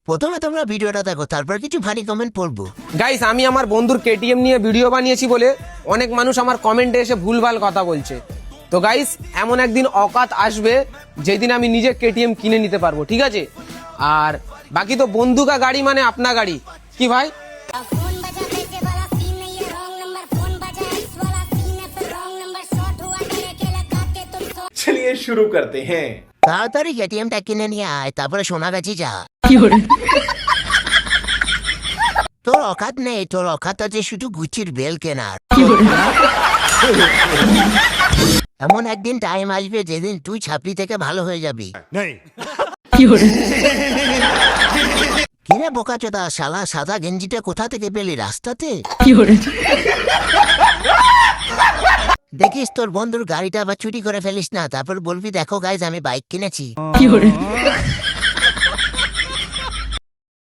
প্রথমে তোমরা ভিডিওটা দেখো, তারপর কিছু ভারী কমেন্ট পড়বো। গাইস, আমি আমার বন্ধুর কেটিএম নিয়ে ভিডিও বানিয়েছি বলে অনেক মানুষ আমার কমেন্টে এসে ভুলভাল কথা বলছে। তো গাইস, এমন একদিন অকাত আসবে যেদিন আমি নিজে কেটিএম কিনে নিতে পারবো, ঠিক আছে? আর বাকি তো বন্ধুকা গাড়ি মানে আপনা গাড়ি, কি ভাই? फोन बजा पैसे वाला सीन नहीं है रॉन्ग नंबर फोन बजा इस वाला सीन है फिर रॉन्ग नंबर शॉट हुआ डरे के लगाते तुम सो चलिए शुरू करते हैं। তাড়াতাড়ি কেটিএমটা কিনে নিয়ে আয়, তারপরে সোনাগাছি যা। তোর অকাত নেই, তোর অকাত আছে শুধু গুচির বেল কেনার। এমন একদিন টাইম আসবে যেদিন তুই ছাপড়ি থেকে ভালো হয়ে যাবি। কিরে বোকাচোদা শালা, সাদা গেঞ্জিটা কোথা থেকে পেলি? রাস্তাতে? দেখিস তোর বন্ধুর গাড়িটা আবার চুরি করে ফেলিস না, তারপর বলবি দেখো গাইজ আমি বাইক কিনেছি।